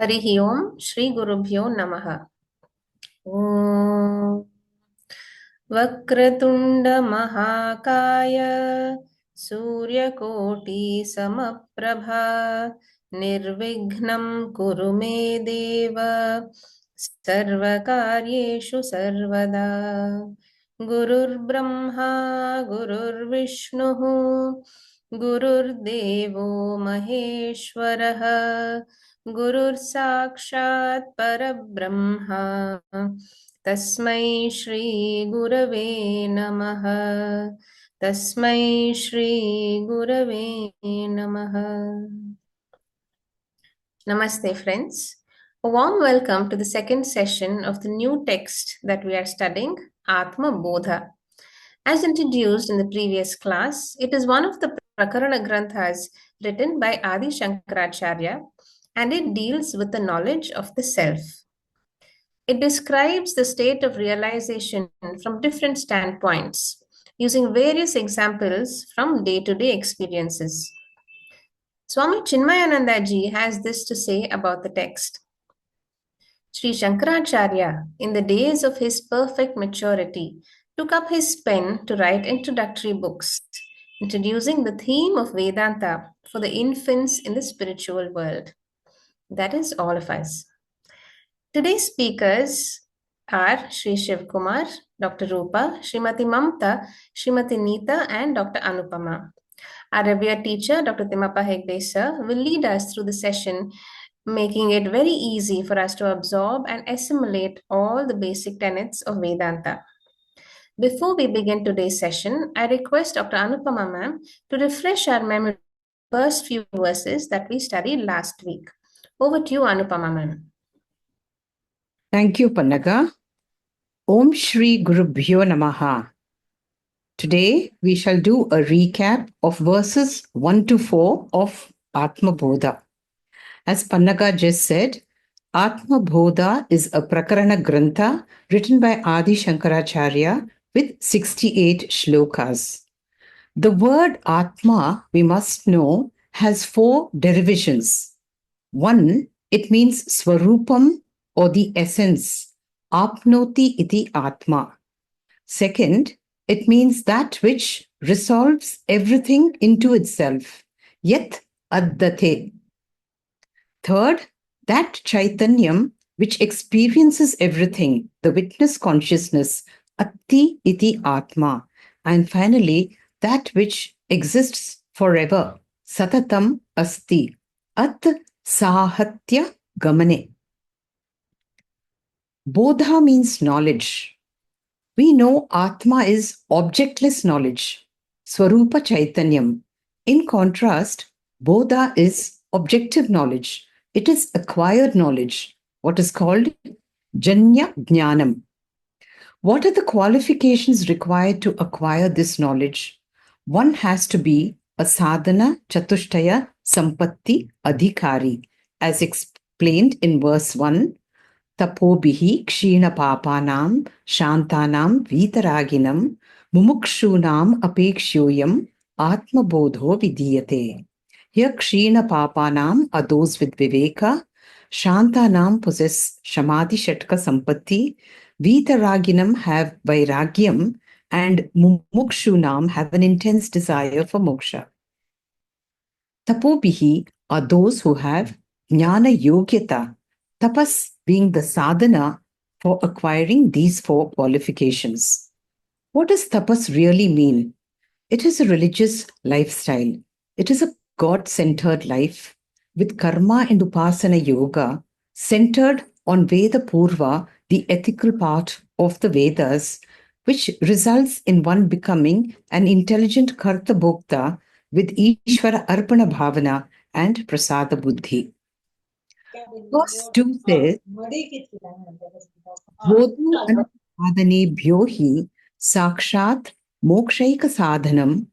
हरिः ओम् श्रीगुरुभ्यो नमः। ॐ वक्रतुण्डमहाकाय सूर्यकोटिसमप्रभा निर्विघ्नं कुरु मे देव सर्वकार्येषु सर्वदा। गुरुर्ब्रह्मा गुरुर्विष्णुः गुरुर्देवो महेश्वरः गुरुर्साक्षात् परब्रह्मा तस्मै श्रीगुरवे नमः। तस्मै श्रीगुरवे नमः। Namaste, friends. A warm welcome to the second session of the new text that we are studying, Atma Bodha. As introduced in the previous class, it is one of the Prakarana Granthas written by Adi Shankaracharya, and it deals with the knowledge of the self. It describes the state of realization from different standpoints, using various examples from day to day experiences. Swami Chinmayananda ji has this to say about the text. Sri Shankaracharya, in the days of his perfect maturity, took up his pen to write introductory books, introducing the theme of Vedanta for the infants in the spiritual world. That is all of us. Today's speakers are Sri Shiv Kumar, Dr. Rupa, Srimati Mamta, Srimati Neeta, and Dr. Anupama. Our revered teacher, Dr. Timappa Hegde sir, will lead us through the session, making it very easy for us to absorb and assimilate all the basic tenets of Vedanta. Before we begin today's session, I request Dr. Anupama ma'am to refresh our memory of the first few verses that we studied last week. Over to you, Anupama ma'am. Thank you, Pannaga. Om Shri Gurubhyo Namaha. Today, we shall do a recap of verses 1 to 4 of Atma Bodha. As Pannaga just said, Atma Bodha is a Prakarana Grantha written by Adi Shankaracharya with 68 shlokas. The word Atma, we must know, has 4 derivations. 1, it means Swarupam or the essence, apnoti iti atma. Second, it means that which resolves everything into itself, yet addate. Third, that chaitanyam which experiences everything, the witness consciousness, atti iti atma. And finally, that which exists forever, satatam asti, at sahatya gamane. Bodha means knowledge. We know Atma is objectless knowledge, Swarupa Chaitanyam. In contrast, Bodha is objective knowledge. It is acquired knowledge, what is called Janya Jnanam. What are the qualifications required to acquire this knowledge? One has to be a sadhana chatushtaya sampatti adhikari, as explained in verse 1. Tapobihi kshina papanam shantanam vitaraginam mumukshunam apekshoyam atma bodho vidiyate. Here kshina papanam are those with viveka, shantanam possess shamadhi shatka sampatti, vitaraginam have vairagyam, and mumukshunam have an intense desire for moksha. Tapobihi are those who have jnana yogyata, tapas being the sadhana for acquiring these 4 qualifications. What does tapas really mean? It is a religious lifestyle. It is a God-centered life with karma and upasana yoga centered on Veda Purva, the ethical part of the Vedas, which results in one becoming an intelligent karta bhokta with Ishvara Arpana Bhavana and Prasada Buddhi. Verse 2 says, Bodhu anadhanebhyo hi sakshat mokshaika sadhanam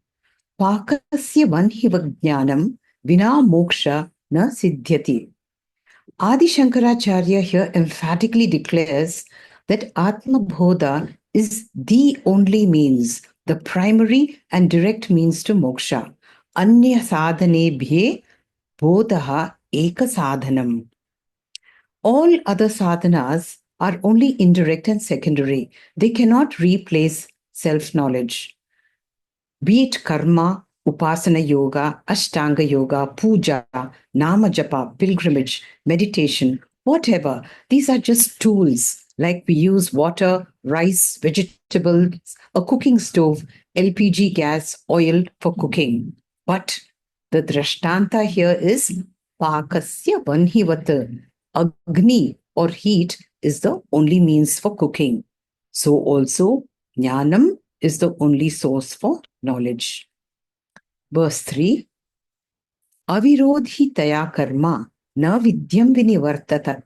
pakasya vanhiva jnanam vina moksha na siddhyati. Adi Shankaracharya here emphatically declares that Atma Bodha is the only means, the primary and direct means to moksha. Anya sadhanebhye bodha eka sadhanam. All other sadhanas are only indirect and secondary. They cannot replace self-knowledge. Be it karma, upasana yoga, ashtanga yoga, puja, nama japa, pilgrimage, meditation, whatever. These are just tools like we use water, rice, vegetables, a cooking stove, LPG gas, oil for cooking. But the drashtanta here is pakasya vanhivat. Agni or heat is the only means for cooking. So also jnanam is the only source for knowledge. Verse 3 Avirodhitaya karma na vidyam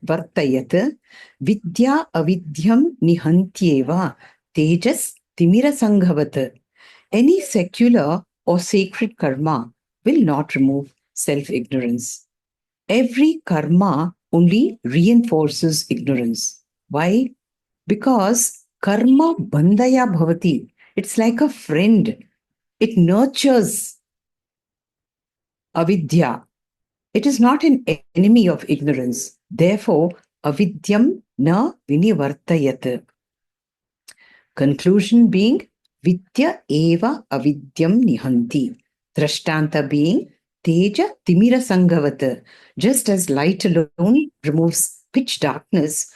vartayat vidya avidyam nihantyeva tejas timira sanghavat. Any secular or sacred karma will not remove self-ignorance. Every karma only reinforces ignorance. Why? Because karma bandaya bhavati. It's like a friend. It nurtures avidya. It is not an enemy of ignorance. Therefore, avidyam na vinivartayat. Conclusion being, vidya eva avidyam nihanti. Drashtanta being, teja timira sanghavat. Just as light alone removes pitch darkness,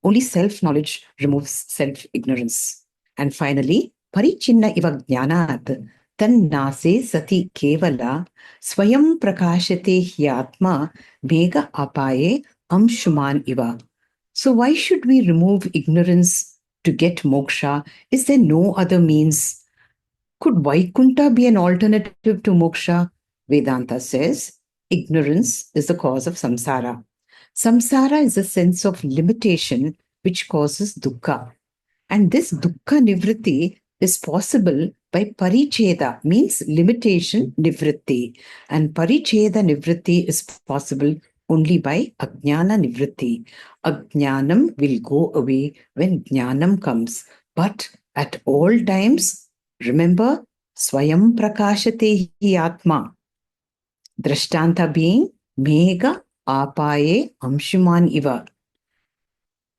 only self-knowledge removes self-ignorance. And finally, parichinna iva jnanat tannase sati kevala swayam prakashate hyatma mega apaye amshuman iva. So why should we remove ignorance to get moksha? Is there no other means? Could Vaikuntha be an alternative to moksha? Vedanta says ignorance is the cause of samsara. Samsara is a sense of limitation which causes dukkha. And this dukkha nivritti is possible by paricheda, means limitation nivritti. And paricheda nivritti is possible only by ajnana nivritti. Ajnanam will go away when jnanam comes. But at all times, remember, swayam prakashate hi atma. Drashtanta being mega apaye amshuman iva.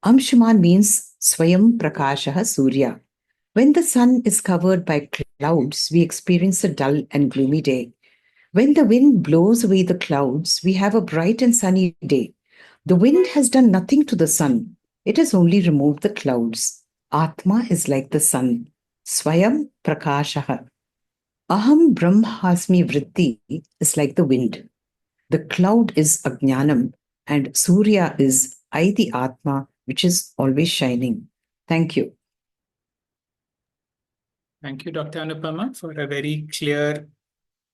Amshuman means swayam prakashaha surya. When the sun is covered by clouds, we experience a dull and gloomy day. When the wind blows away the clouds, we have a bright and sunny day. The wind has done nothing to the sun. It has only removed the clouds. Atma is like the sun. Swayam prakashaha. Aham brahmasmi vritti is like the wind. The cloud is ajnanam and Surya is I, the Atma, which is always shining. Thank you. Thank you, Dr. Anupama, for a very clear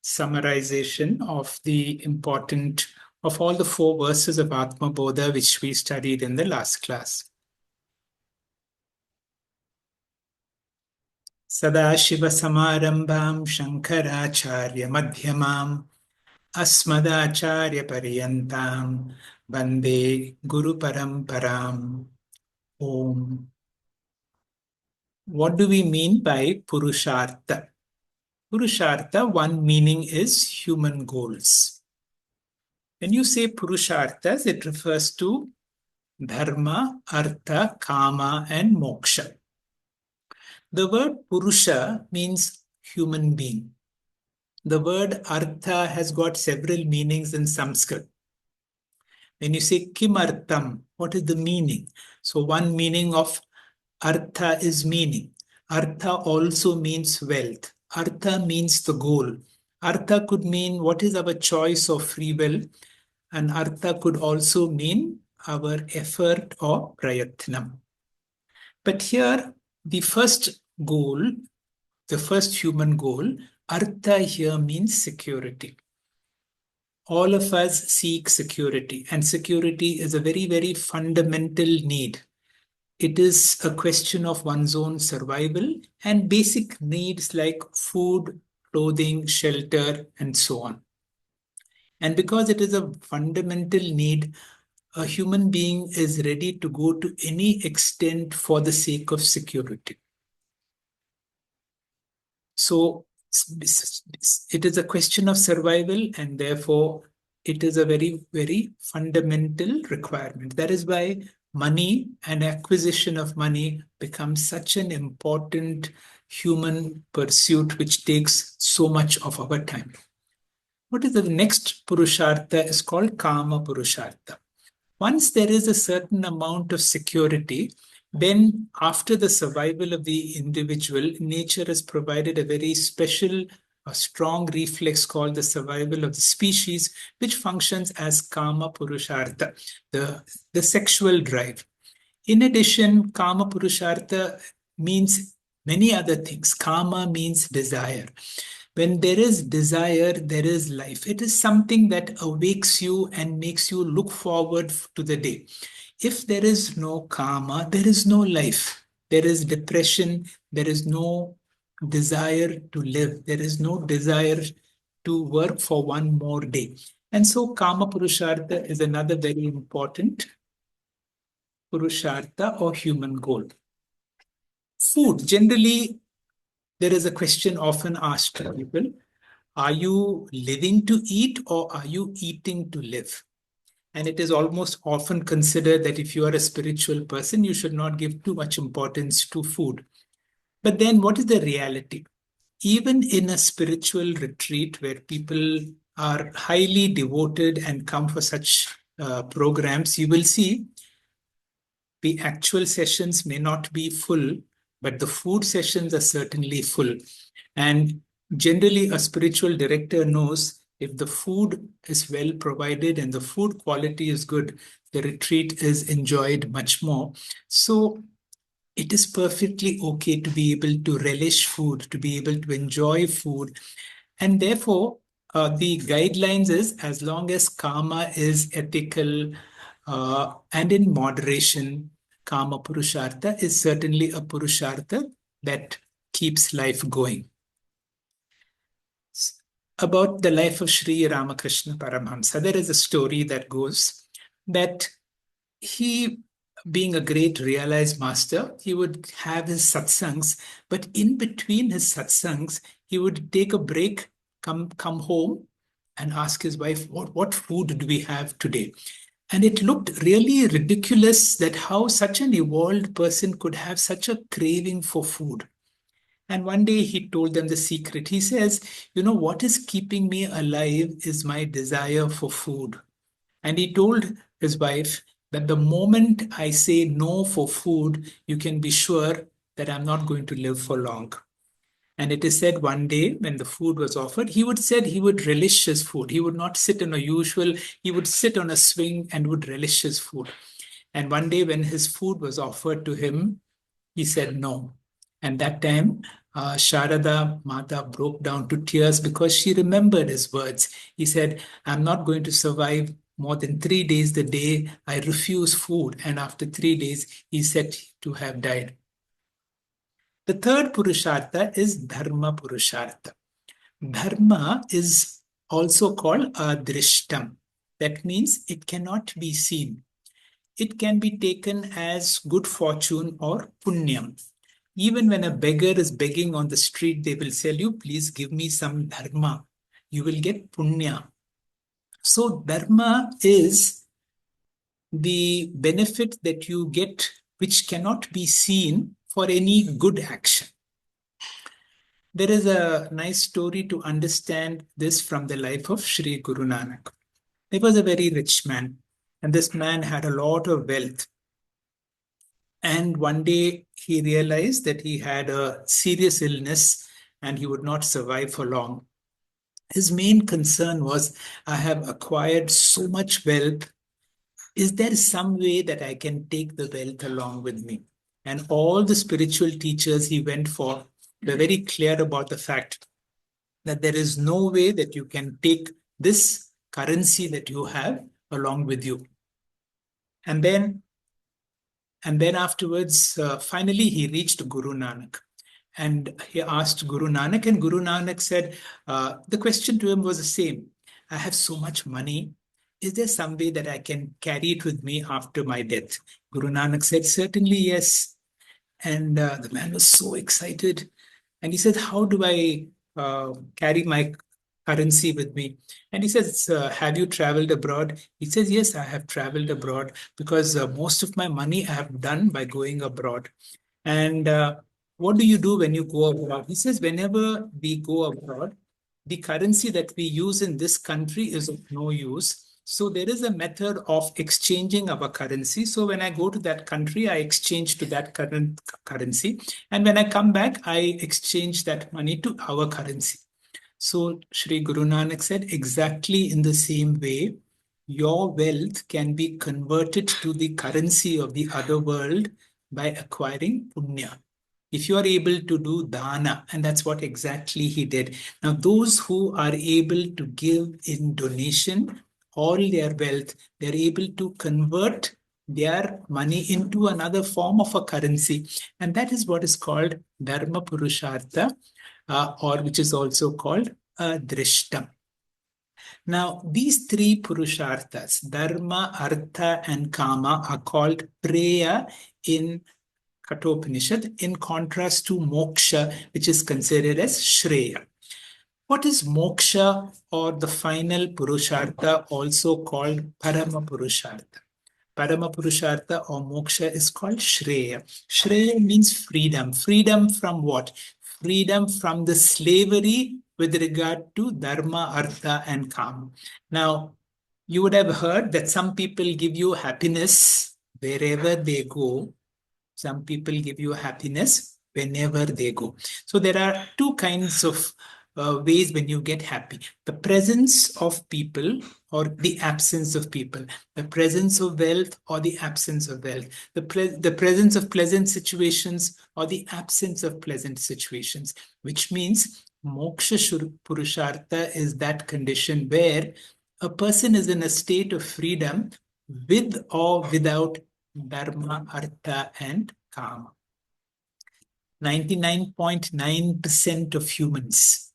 summarization of the important of all the 4 verses of Atma Bodha which we studied in the last class. Sadashiva Samarambham Shankaracharya Madhyamam Asmadacharya Pariyantam Bande Guru Paramparam. Om. What do we mean by Purushartha? Purushartha, one meaning is human goals. When you say Purusharthas, it refers to Dharma, Artha, Kama, and Moksha. The word Purusha means human being. The word Artha has got several meanings in Sanskrit. When you say Kimartham, what is the meaning? So one meaning of Artha is meaning. Artha also means wealth. Artha means the goal. Artha could mean what is our choice of free will, and Artha could also mean our effort or prayatnam. But here, the first goal, the first human goal, Artha here means security. All of us seek security, and security is a very, very fundamental need. It is a question of one's own survival and basic needs like food, clothing, shelter, and so on. And because it is a fundamental need, a human being is ready to go to any extent for the sake of security. So it is a question of survival, and therefore it is a very, very fundamental requirement. That is why money and acquisition of money becomes such an important human pursuit, which takes so much of our time. What is the next Purushartha is called Kama Purushartha. Once there is a certain amount of security, then after the survival of the individual, nature has provided a very special, a strong reflex called the survival of the species, which functions as Kama Purushartha, the sexual drive. In addition, Kama Purushartha means many other things. Kama means desire. When there is desire, there is life. It is something that awakes you and makes you look forward to the day. If there is no karma, there is no life. There is depression. There is no desire to live. There is no desire to work for one more day. And so, Kama Purushartha is another very important Purushartha or human goal. Food. Generally, there is a question often asked to people: are you living to eat or are you eating to live? And it is almost often considered that if you are a spiritual person, you should not give too much importance to food. But then, what is the reality? Even in a spiritual retreat where people are highly devoted and come for such programs, you will see the actual sessions may not be full, but the food sessions are certainly full. And generally, a spiritual director knows if the food is well provided and the food quality is good, the retreat is enjoyed much more. So it is perfectly okay to be able to relish food, to be able to enjoy food. And therefore, the guidelines is as long as karma is ethical and in moderation, Kama Purushartha is certainly a Purushartha that keeps life going. About the life of Sri Ramakrishna Paramahamsa, there is a story that goes that he, being a great realized master, he would have his satsangs, but in between his satsangs, he would take a break, come home, and ask his wife, what food do we have today? And it looked really ridiculous that how such an evolved person could have such a craving for food. And one day he told them the secret. He says, what is keeping me alive is my desire for food. And he told his wife that the moment I say no for food, you can be sure that I'm not going to live for long. And it is said one day when the food was offered, he would relish his food. He would not sit on a usual, he would sit on a swing and would relish his food. And one day when his food was offered to him, he said no. And that time, Sharada Mata broke down to tears because she remembered his words. He said, I'm not going to survive more than 3 days the day I refuse food. And after 3 days, he said to have died. The third Purushartha is Dharma Purushartha. Dharma is also called Adrishtam. That means it cannot be seen. It can be taken as good fortune or punyam. Even when a beggar is begging on the street, they will tell you, please give me some dharma. You will get punya. So dharma is the benefit that you get, which cannot be seen for any good action. There is a nice story to understand this from the life of Sri Guru Nanak. He was a very rich man, and this man had a lot of wealth. And one day he realized that he had a serious illness and he would not survive for long. His main concern was, I have acquired so much wealth. Is there some way that I can take the wealth along with me? And all the spiritual teachers he went for were very clear about the fact that there is no way that you can take this currency that you have along with you. And then afterwards, finally, he reached Guru Nanak. And he asked Guru Nanak, and Guru Nanak said, the question to him was the same. I have so much money. Is there some way that I can carry it with me after my death? Guru Nanak said, certainly yes. And the man was so excited. And he said, how do I carry my currency with me. And he says, have you traveled abroad? He says, yes, I have traveled abroad because most of my money I have done by going abroad. And what do you do when you go abroad? He says, whenever we go abroad, the currency that we use in this country is of no use. So there is a method of exchanging our currency. So when I go to that country, I exchange to that current currency. And when I come back, I exchange that money to our currency. So Sri Guru Nanak said, exactly in the same way, your wealth can be converted to the currency of the other world by acquiring punya. If you are able to do dana, and that's what exactly he did. Now, those who are able to give in donation all their wealth, they're able to convert their money into another form of a currency. And that is what is called Dharma Purushartha, or which is also called Drishtam. Now, these three Purusharthas, Dharma, Artha, and Kama, are called Preya in Kathopanishad, in contrast to Moksha, which is considered as Shreya. What is Moksha, or the final Purushartha, also called Parama Purushartha? Parama Purushartha or Moksha is called Shreya. Shreya means freedom. Freedom from what? Freedom from the slavery with regard to Dharma, Artha, and Kama. Now, you would have heard that some people give you happiness wherever they go. Some people give you happiness whenever they go. So there are two kinds of ways when you get happy: the presence of people or the absence of people, the presence of wealth or the absence of wealth, the presence of pleasant situations or the absence of pleasant situations, which means moksha purushartha is that condition where a person is in a state of freedom with or without Dharma, Artha, and Kama. 99.9% of humans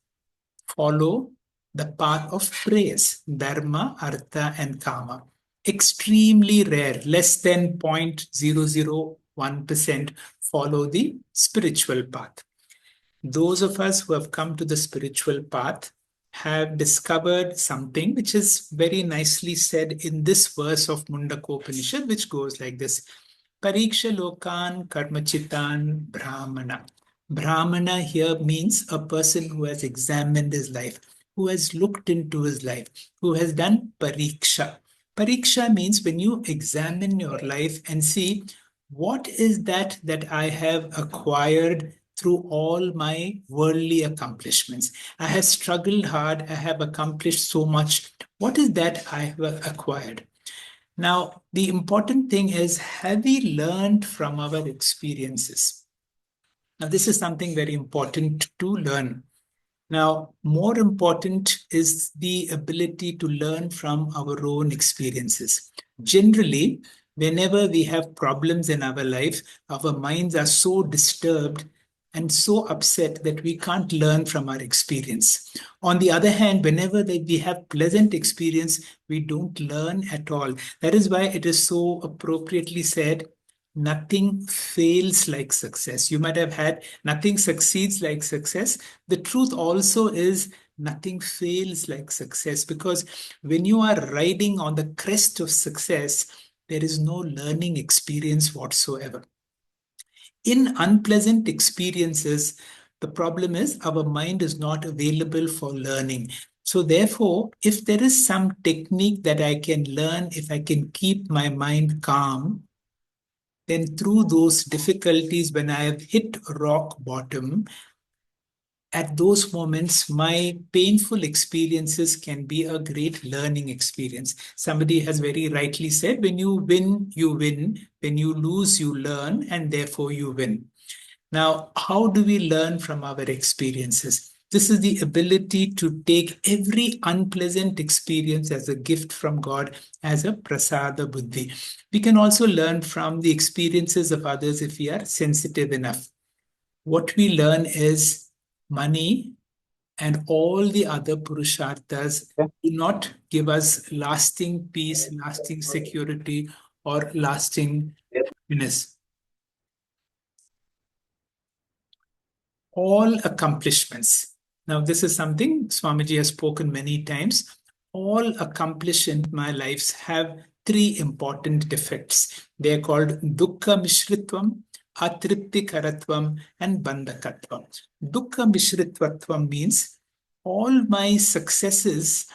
follow the path of praise, Dharma, Artha, and Kama. Extremely rare, less than 0.001% follow the spiritual path. Those of us who have come to the spiritual path have discovered something which is very nicely said in this verse of Mundakopanishad, which goes like this: Pariksha Lokan Karmachitan Brahmana. Brahmana here means a person who has examined his life, who has looked into his life, who has done pariksha. Pariksha means when you examine your life and see what is that I have acquired through all my worldly accomplishments. I have struggled hard, I have accomplished so much. What is that I have acquired? Now, the important thing is, have we learned from our experiences? Now, this is something very important to learn. Now, more important is the ability to learn from our own experiences. Generally, whenever we have problems in our life, our minds are so disturbed and so upset that we can't learn from our experience. On the other hand, whenever we have pleasant experience, we don't learn at all. That is why it is so appropriately said, nothing fails like success. You might have had nothing succeeds like success. The truth also is nothing fails like success, because when you are riding on the crest of success, there is no learning experience whatsoever. In unpleasant experiences, the problem is our mind is not available for learning. So therefore, if there is some technique that I can learn, if I can keep my mind calm, then through those difficulties, when I have hit rock bottom, at those moments, my painful experiences can be a great learning experience. Somebody has very rightly said, when you win, you win. When you lose, you learn, and therefore you win. Now, how do we learn from our experiences? This is the ability to take every unpleasant experience as a gift from God, as a prasada buddhi. We can also learn from the experiences of others if we are sensitive enough. What we learn is money and all the other purusharthas do not give us lasting peace, lasting security, or lasting happiness. All accomplishments, Now, this is something Swamiji has spoken many times. All accomplished in my lives have three important defects. They are called dukkha mishritvam, atripti karatvam, and bandhakatvam. Dukkha mishritvatvam means all my successes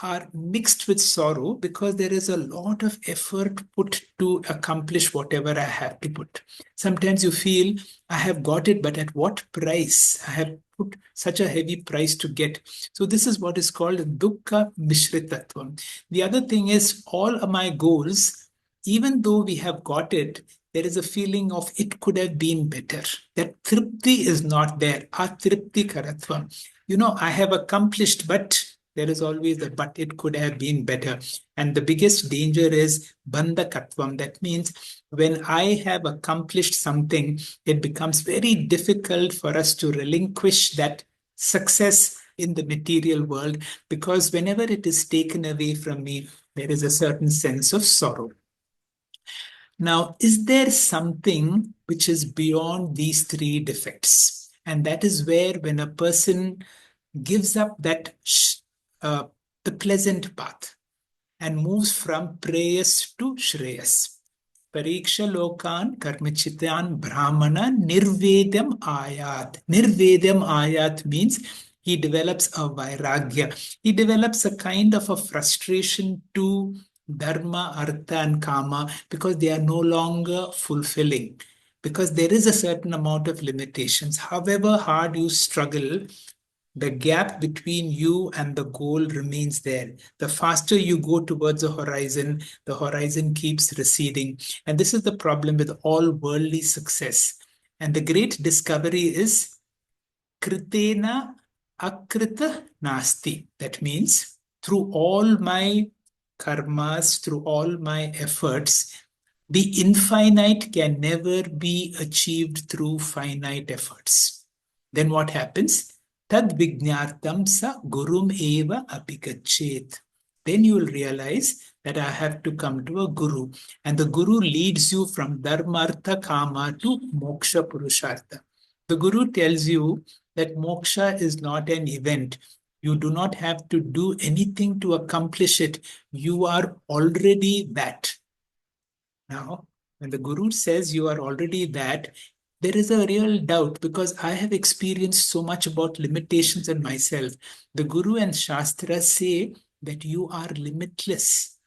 are mixed with sorrow because there is a lot of effort put to accomplish whatever I have to put. Sometimes you feel I have got it, but at what price? I have put such a heavy price to get. So this is what is called dukkha mishritatvam. The other thing is all of my goals, even though we have got it, there is a feeling of it could have been better. That tripti is not there. Atripti karatvam. I have accomplished, but there is always a but it could have been better. And the biggest danger is bandhakatvam. That means when I have accomplished something, it becomes very difficult for us to relinquish that success in the material world, because whenever it is taken away from me, there is a certain sense of sorrow. Now, is there something which is beyond these three defects? And that is where, when a person gives up uh, the pleasant path and moves from preyas to shreyas. Pariksha lokan karmachitan brahmana nirvedam ayat. Nirvedam ayat means he develops a vairagya. He develops a kind of a frustration to dharma, artha, and kama because they are no longer fulfilling. Because there is a certain amount of limitations. However hard you struggle, the gap between you and the goal remains there. The faster you go towards the horizon keeps receding. And this is the problem with all worldly success. And the great discovery is kritena akrita nasti. That means through all my karmas, through all my efforts, the infinite can never be achieved through finite efforts. Then what happens? Tad vignartam sa gurum eva apikachet. Then you will realize that I have to come to a guru. And the guru leads you from dharmartha kama to moksha purushartha. The guru tells you that moksha is not an event. You do not have to do anything to accomplish it. You are already that. Now, when the guru says you are already that, there is a real doubt because I have experienced so much about limitations in myself. The guru and shastra say that you are limitless.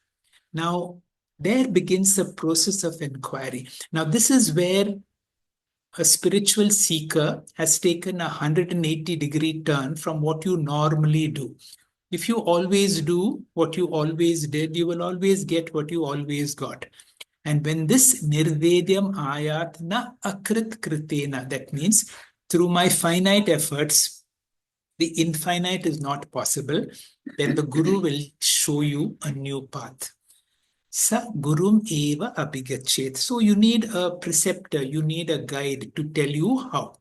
Now, there begins a process of inquiry. Now, this is where a spiritual seeker has taken a 180-degree turn from what you normally do. If you always do what you always did, you will always get what you always got. And when this nirvedyam ayat na akrit kritena, that means through my finite efforts, the infinite is not possible, then the guru will show you a new path. Sa gurum eva abhigachet. So you need a preceptor, you need a guide to tell you how.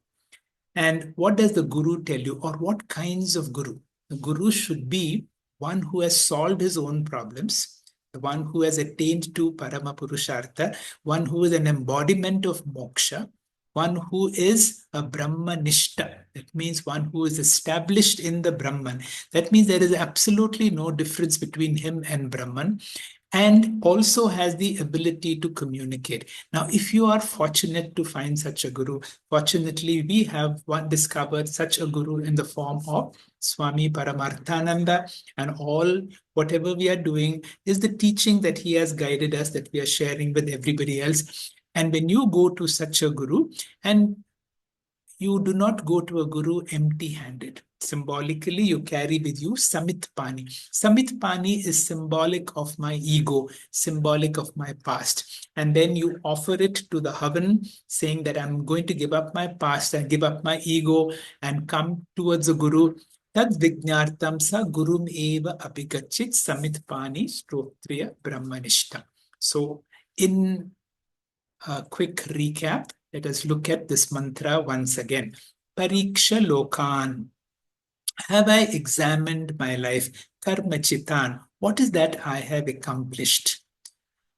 And what does the guru tell you, or what kinds of guru? The guru should be one who has solved his own problems, the one who has attained to Parama Purushartha, one who is an embodiment of moksha, one who is a Brahmanishta. That means one who is established in the Brahman. That means there is absolutely no difference between him and Brahman, and also has the ability to communicate. Now, if you are fortunate to find such a guru, fortunately, we have discovered such a guru in the form of Swami Paramarthananda, and all whatever we are doing is the teaching that he has guided us, that we are sharing with everybody else. And when you go to such a guru, and you do not go to a guru empty-handed. Symbolically, you carry with you Samit Pani. Samit Pani is symbolic of my ego, symbolic of my past. And then you offer it to the Havan, saying that I'm going to give up my past and give up my ego and come towards the Guru. Tad Vignartam sa Gurum eva apikachit Samit Pani Strotriya Brahmanishta. So, in a quick recap, let us look at this mantra once again. Pariksha lokan. Have I examined my life? Karma chitan. What is that I have accomplished?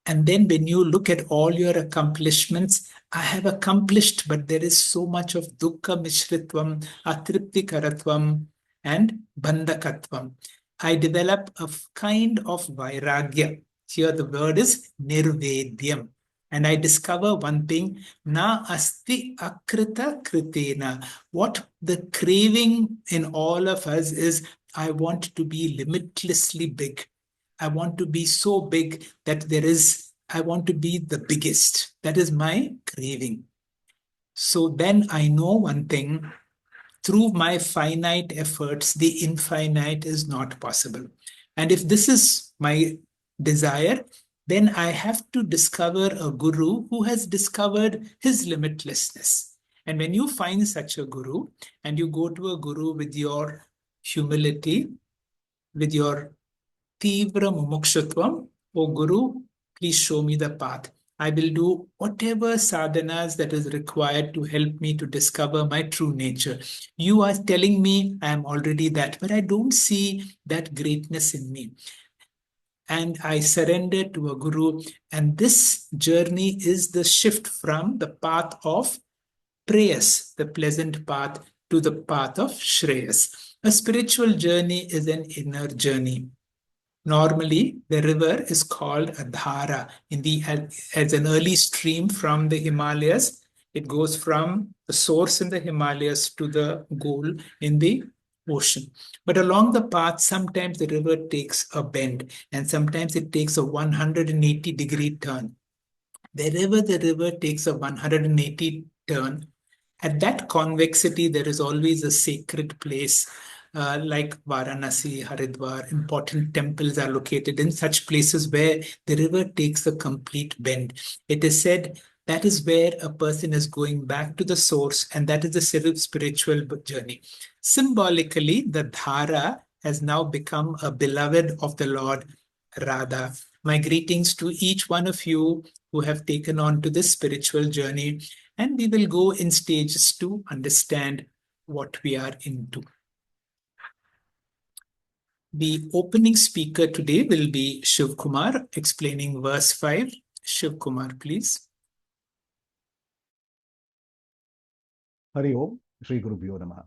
And then when you look at all your accomplishments, I have accomplished, but there is so much of dukkha mishritvam, atriptikaratvam, and bandhakatvam. I develop a kind of vairagya. Here the word is nirvedyam. And I discover one thing, na asti akrita kritena. What the craving in all of us is, I want to be limitlessly big. I want to be so big that I want to be the biggest. That is my craving. So then I know one thing, through my finite efforts, the infinite is not possible. And if this is my desire, then I have to discover a guru who has discovered his limitlessness. And when you find such a guru and you go to a guru with your humility, with your Tivra mumukshutvam, O Guru, please show me the path. I will do whatever sadhanas that is required to help me to discover my true nature. You are telling me I am already that, but I don't see that greatness in me. And I surrender to a guru. And this journey is the shift from the path of prayas, the pleasant path, to the path of shreyas. A spiritual journey is an inner journey. Normally, the river is called a dhara as an early stream from the Himalayas. It goes from the source in the Himalayas to the goal in the ocean. But along the path, sometimes the river takes a bend and sometimes it takes a 180-degree turn. Wherever the river takes a 180 turn, at that convexity, there is always a sacred place like Varanasi, Haridwar. Important temples are located in such places where the river takes a complete bend. It is said that is where a person is going back to the source, and that is the spiritual journey. Symbolically, the Dhara has now become a beloved of the Lord Radha. My greetings to each one of you who have taken on to this spiritual journey, and we will go in stages to understand what we are into. The opening speaker today will be Shiv Kumar, explaining verse 5. Shiv Kumar, please. Hari Om, Shri Guru Bhyo Namaha.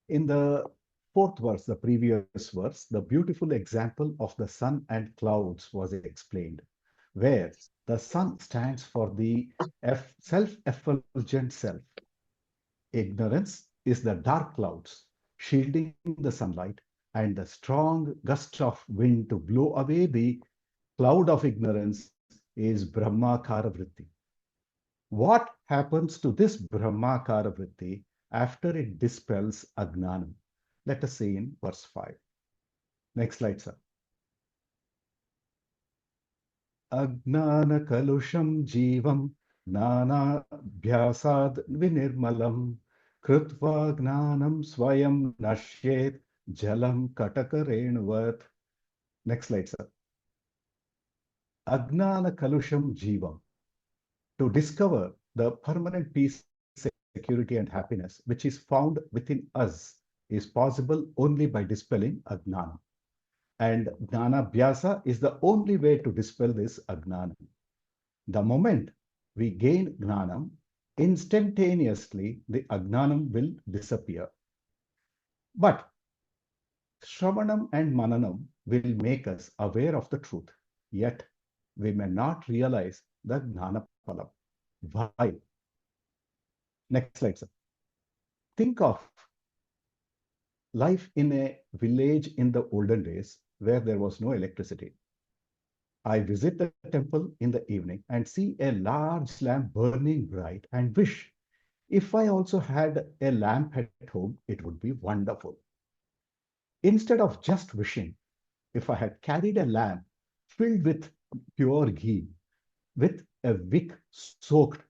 In the fourth verse, the previous verse, the beautiful example of the sun and clouds was explained, where the sun stands for the self-effulgent self. Ignorance is the dark clouds shielding the sunlight and the strong gust of wind to blow away the cloud of ignorance is Brahmakara Vritti. What happens to this Brahmakara Vritti after it dispels Agnanam? Let us see in verse 5. Next slide, sir. Agnana kalusham jivam nana bhyasad vinirmalam krutva gnanam swayam nashyet jalam katakarenvat. Next slide, sir. Agnana kalusham jivam. To discover the permanent peace, security, and happiness which is found within us is possible only by dispelling Agnana. And Gnana Bhyasa is the only way to dispel this Agnana. The moment we gain Gnanam, instantaneously the Agnanam will disappear. But Shravanam and Mananam will make us aware of the truth, yet we may not realize the Gnana Phalam. Why? Next slide, sir. Think of life in a village in the olden days where there was no electricity. I visit the temple in the evening and see a large lamp burning bright and wish if I also had a lamp at home, it would be wonderful. Instead of just wishing, if I had carried a lamp filled with pure ghee, with a wick soaked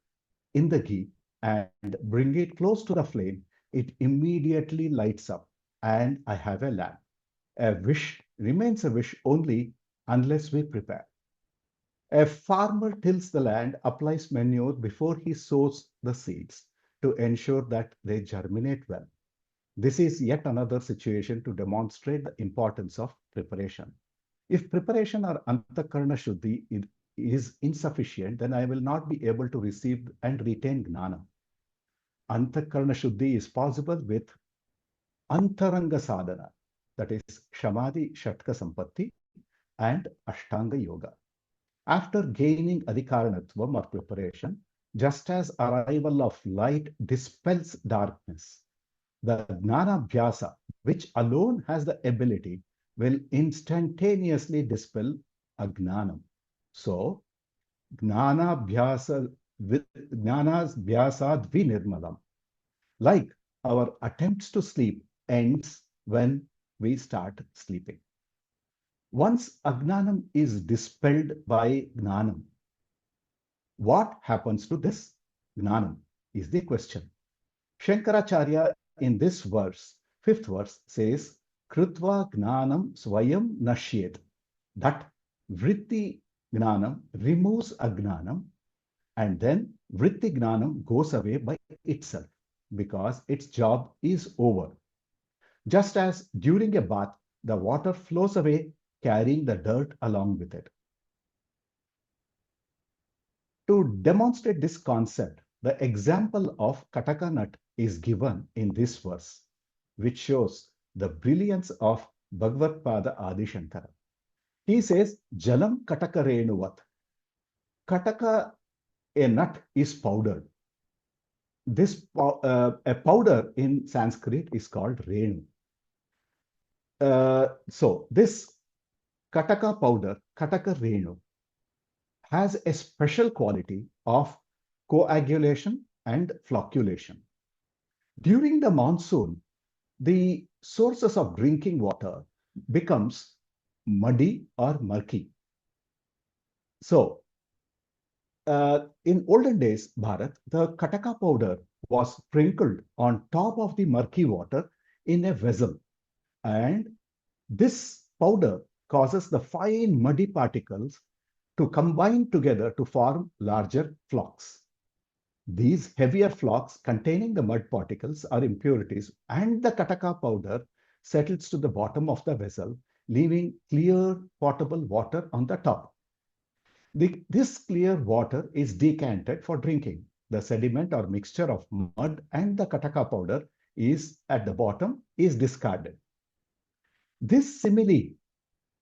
in the ghee and bring it close to the flame, it immediately lights up and I have a lamp. A wish remains a wish only unless we prepare. A farmer tills the land, applies manure before he sows the seeds to ensure that they germinate well. This is yet another situation to demonstrate the importance of preparation. If preparation or antakarna shuddhi is insufficient, then I will not be able to receive and retain gnana. Antakarna shuddhi is possible with antaranga sadhana, that is Shamadhi, Shatka Sampatti, and Ashtanga Yoga. After gaining adhikaranatvam or preparation, just as arrival of light dispels darkness, the gnana bhyasa, which alone has the ability, will instantaneously dispel agnanam. So, gnana bhyasa, gnana's bhyasad vinirmalam. Like our attempts to sleep ends when we start sleeping. Once agnanam is dispelled by gnanam, what happens to this gnanam is the question. Shankaracharya in this verse, fifth verse, says, Krutva gnanam swayam nashyet. That vritti gnanam removes agnanam, and then vritti gnanam goes away by itself because its job is over. Just as during a bath, the water flows away carrying the dirt along with it. To demonstrate this concept, the example of Kataka nut is given in this verse, which shows the brilliance of Bhagavad Pada Adi Shankara. He says, Jalam Kataka Renuvat. Kataka, a nut, is powdered. This a powder in Sanskrit is called Renu. So this Kataka powder, Kataka Renu, has a special quality of coagulation and flocculation. During the monsoon, the sources of drinking water becomes muddy or murky. So, in olden days, Bharat, the Kataka powder was sprinkled on top of the murky water in a vessel. And this powder causes the fine muddy particles to combine together to form larger flocks. These heavier flocks containing the mud particles or impurities and the Kataka powder settles to the bottom of the vessel, leaving clear potable water on the top. This clear water is decanted for drinking. The sediment or mixture of mud and the Kataka powder is at the bottom is discarded. This simile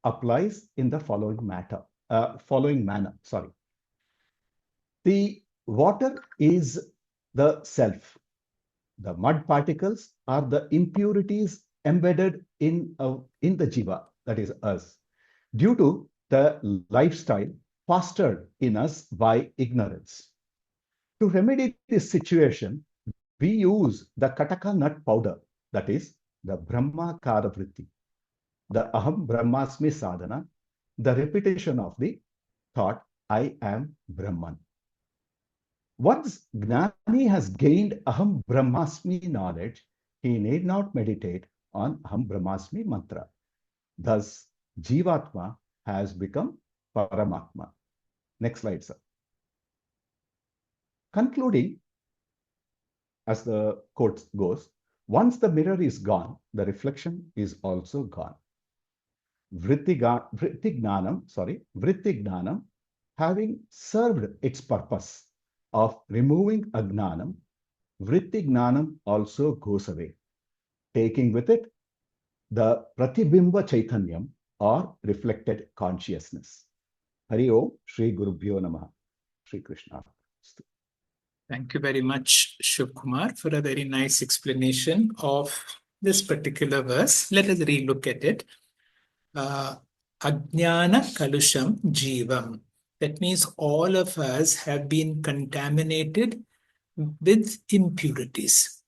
applies in the following manner. The water is the self. The mud particles are the impurities embedded in the jiva, that is us, due to the lifestyle fostered in us by ignorance. To remedy this situation, we use the Kataka nut powder, that is the Brahma Kara Vritti, the Aham Brahmasmi sadhana, the repetition of the thought, I am Brahman. Once Gnani has gained Aham Brahmasmi knowledge, he need not meditate on Aham Brahmasmi mantra. Thus, Jivatma has become Paramatma. Next slide, sir. Concluding, as the quote goes, once the mirror is gone, the reflection is also gone. Vritti Gnanam, having served its purpose of removing Agnanam, Vritti Gnanam also goes away, taking with it the Pratibimba Chaitanyam or reflected consciousness. Hari Om, Shri Gurubhyo Namaha, Shri Krishna. Thank you very much, Shiv Kumar, for a very nice explanation of this particular verse. Let us relook at it. Ajnana Kalusham Jivam. That means all of us have been contaminated with impurities.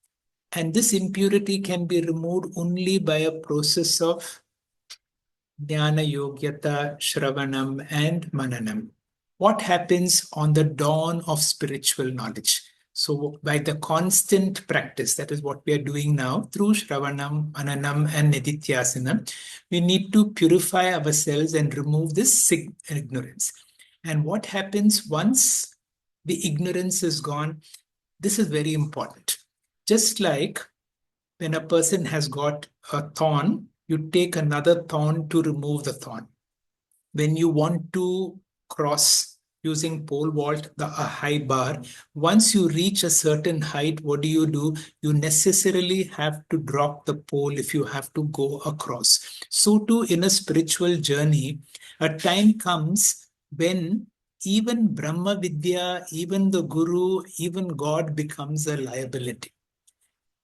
And this impurity can be removed only by a process of Jnana Yogyata, Shravanam, and Mananam. What happens on the dawn of spiritual knowledge? So by the constant practice, that is what we are doing now through Shravanam, Mananam, and Nidityasanam, we need to purify ourselves and remove this ignorance. And what happens once the ignorance is gone? This is very important. Just like when a person has got a thorn, you take another thorn to remove the thorn. when you want to cross using pole vault, a high bar, once you reach a certain height, what do? You necessarily have to drop the pole if you have to go across. So too in a spiritual journey, a time comes when even Brahma Vidya, even the Guru, even God becomes a liability.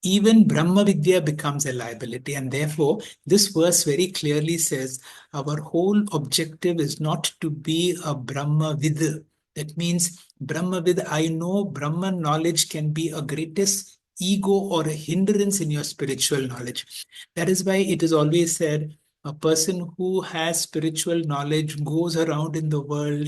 Even Brahma Vidya becomes a liability. And therefore, this verse very clearly says our whole objective is not to be a Brahma Vid. That means Brahma Vid, I know Brahman knowledge can be a greatest ego or a hindrance in your spiritual knowledge. That is why it is always said a person who has spiritual knowledge goes around in the world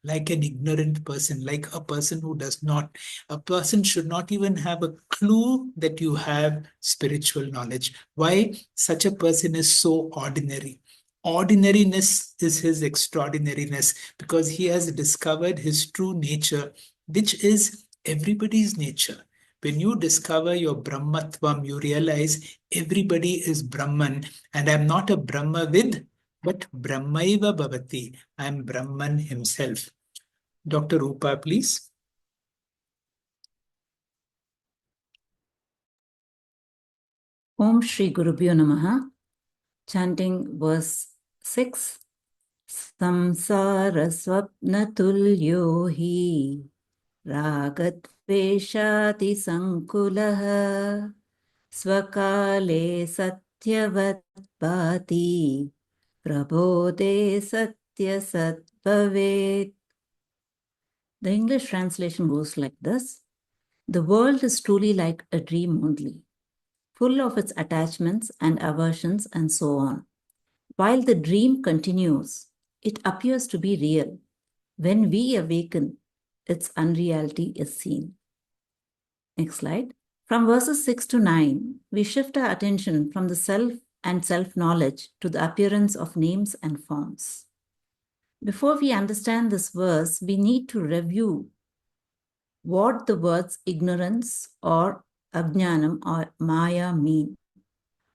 like an ignorant person, like a person who does not. A person should not even have a clue that you have spiritual knowledge. Why? Such a person is so ordinary. Ordinariness is his extraordinariness because he has discovered his true nature, which is everybody's nature. When you discover your Brahmatvam, you realize everybody is Brahman, and I'm not a Brahmavid, but Brahmaiva Bhavati. I'm Brahman himself. Dr. Rupa, please. Om Shri Gurubhyo Namaha, chanting verse 6. Samsara swapna tulyo hi ragatveshati sankulaha swakale satyavat bhati prabodhe satya satbhavet. The English translation goes like this. The world is truly like a dream only, full of its attachments and aversions and so on. While the dream continues, it appears to be real. When we awaken, its unreality is seen. Next slide. From verses 6 to 9, we shift our attention from the self and self-knowledge to the appearance of names and forms. Before we understand this verse, we need to review what the words ignorance or ajnanam or maya mean.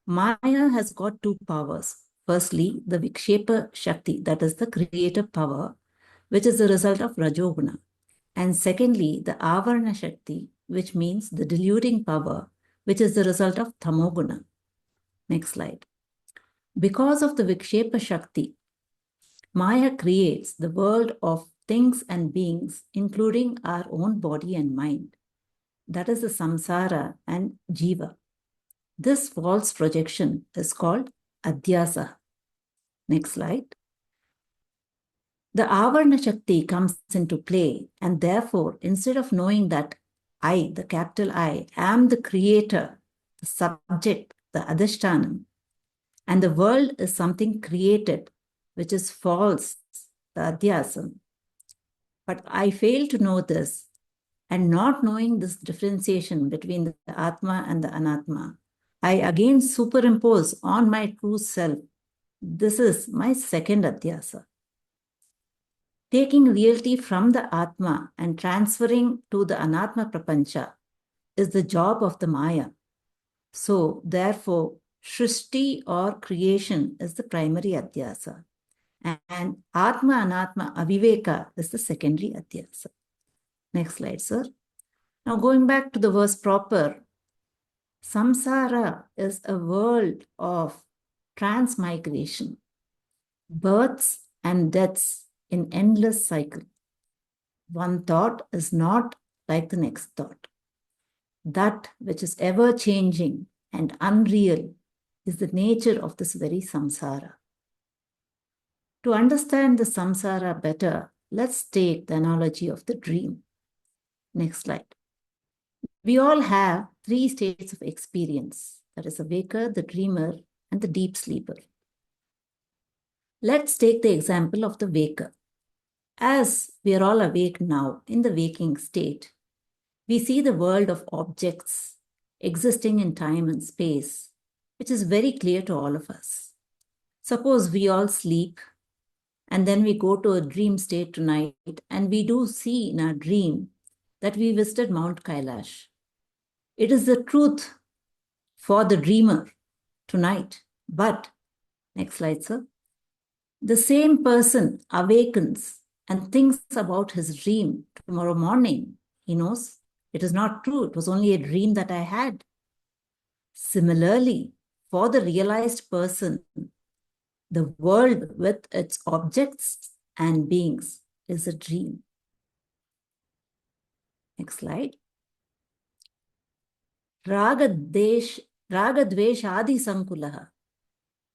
Maya has got two powers. Firstly, the Vikshepa Shakti, that is the creative power, which is the result of Rajoguna. And secondly, the Avarna Shakti, which means the deluding power, which is the result of Tamoguna. Next slide. Because of the Vikshepa Shakti, Maya creates the world of things and beings, including our own body and mind. That is the samsara and jiva. This false projection is called adhyasa. Next slide. The Avarna Shakti comes into play, and therefore, instead of knowing that I, the capital I, am the creator, the subject, the adhishtanam, and the world is something created, which is false, the adhyasam. But I fail to know this, and not knowing this differentiation between the Atma and the Anatma, I again superimpose on my true self. This is my second adhyasa. Taking reality from the Atma and transferring to the Anatma Prapancha is the job of the Maya. So, therefore, Shrishti or creation is the primary adhyasa. And Atma Anatma Aviveka is the secondary adhyasa. Next slide, sir. Now, going back to the verse proper, samsara is a world of transmigration, births and deaths in endless cycle. One thought is not like the next thought. That which is ever changing and unreal is the nature of this very samsara. To understand the samsara better, let's take the analogy of the dream. Next slide. We all have three states of experience. That is the waker, the dreamer, and the deep sleeper. Let's take the example of the waker. As we are all awake now in the waking state, we see the world of objects existing in time and space, which is very clear to all of us. Suppose we all sleep and then we go to a dream state tonight and we do see in our dream that we visited Mount Kailash. It is the truth for the dreamer tonight. But, next slide, sir. The same person awakens and thinks about his dream tomorrow morning. He knows it is not true. It was only a dream that I had. Similarly, for the realized person, the world with its objects and beings is a dream. Next slide. Ragadvesh Adi Sankulaha.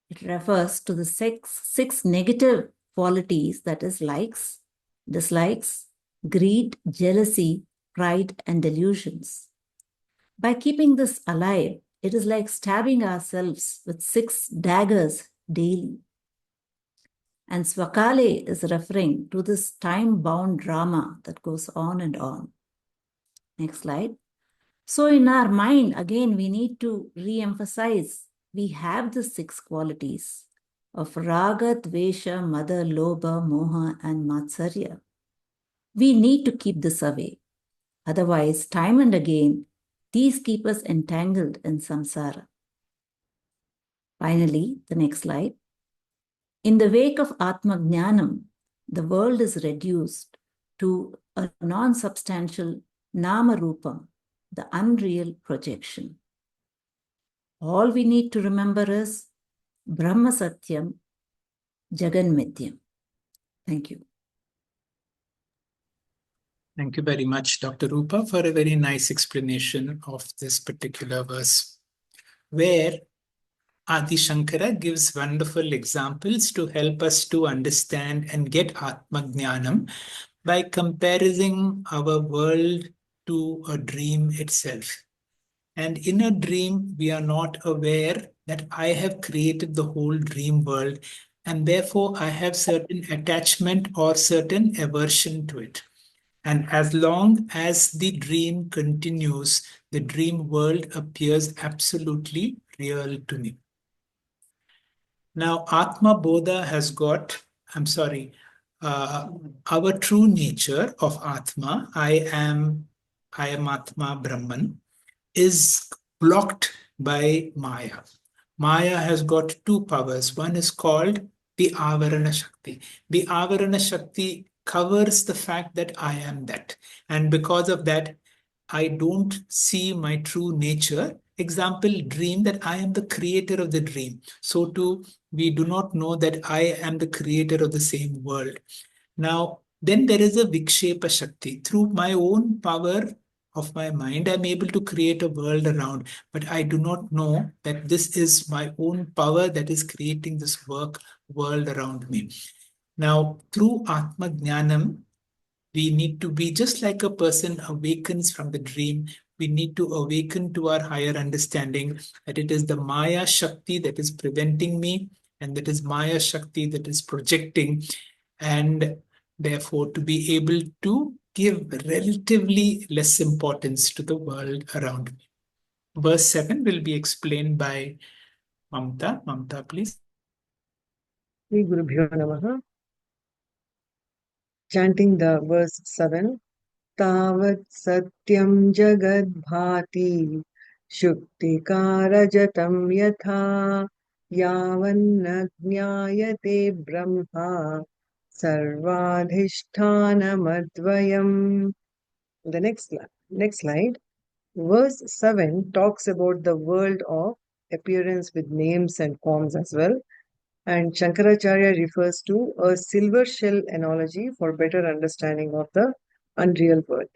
It refers to the six negative qualities, that is likes, dislikes, greed, jealousy, pride, and delusions. By keeping this alive, it is like stabbing ourselves with 6 daggers daily. And Swakale is referring to this time-bound drama that goes on and on. Next slide. So in our mind, again, we need to re-emphasize, we have the 6 qualities of Raga, Dvesha, Mada, Lobha, Moha, and Matsarya. We need to keep this away. Otherwise, time and again, these keep us entangled in samsara. Finally, the next slide. In the wake of Atma Jnanam, the world is reduced to a non-substantial Nama Rupam, the unreal projection. All we need to remember is Brahma Satyam, Jagan Mityam. Thank you. Thank you very much, Dr. Rupa, for a very nice explanation of this particular verse, where Adi Shankara gives wonderful examples to help us to understand and get Atma Jnanam by comparing our world to a dream itself. And in a dream, we are not aware that I have created the whole dream world, and therefore I have certain attachment or certain aversion to it. And as long as the dream continues, the dream world appears absolutely real to me. Now, Atma Bodha has got, our true nature of Atma, I am Atma Brahman, is blocked by Maya. Maya has got 2 powers. One is called the Avarana Shakti. The Avarana Shakti covers the fact that I am that. And because of that, I don't see my true nature. Example, dream that I am the creator of the dream. So too, we do not know that I am the creator of the same world. Now, then there is a Vikshepa Shakti. Through my own power of my mind, I'm able to create a world around, but I do not know that this is my own power that is creating this world around me. Now, through Atma Jnanam, we need to be just like a person awakens from the dream. We need to awaken to our higher understanding that it is the Maya Shakti that is preventing me, and that is Maya Shakti that is projecting, and therefore to be able to give relatively less importance to the world around me. Verse 7 will be explained by Mamta. Mamta, please. Shri Gurubhyo Namaha. Chanting the verse 7. Tavat satyam jagad bhati shuktikarajatam yatha yavanna jnayate brahma sarvadhisthanamadvayam. The next slide. Verse 7 talks about the world of appearance with names and forms as well. And Shankaracharya refers to a silver shell analogy for better understanding of the unreal world.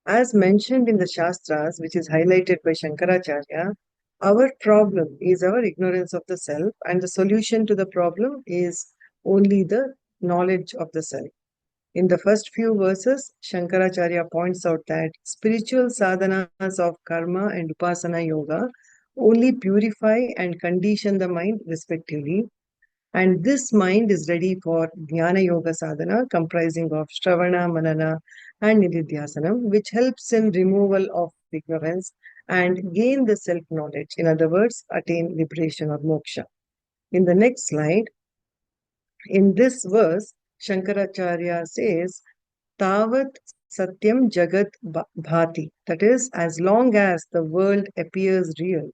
As mentioned in the Shastras, which is highlighted by Shankaracharya, our problem is our ignorance of the self, and the solution to the problem is only the knowledge of the self. In the first few verses, Shankaracharya points out that spiritual sadhanas of karma and upasana yoga only purify and condition the mind respectively. And this mind is ready for Jnana Yoga sadhana comprising of Shravana, Manana, and Nididhyasanam, which helps in removal of ignorance and gain the self-knowledge. In other words, attain liberation or moksha. In the next slide, in this verse, Shankaracharya says, Tavat Satyam Jagat Bhati. That is, as long as the world appears real,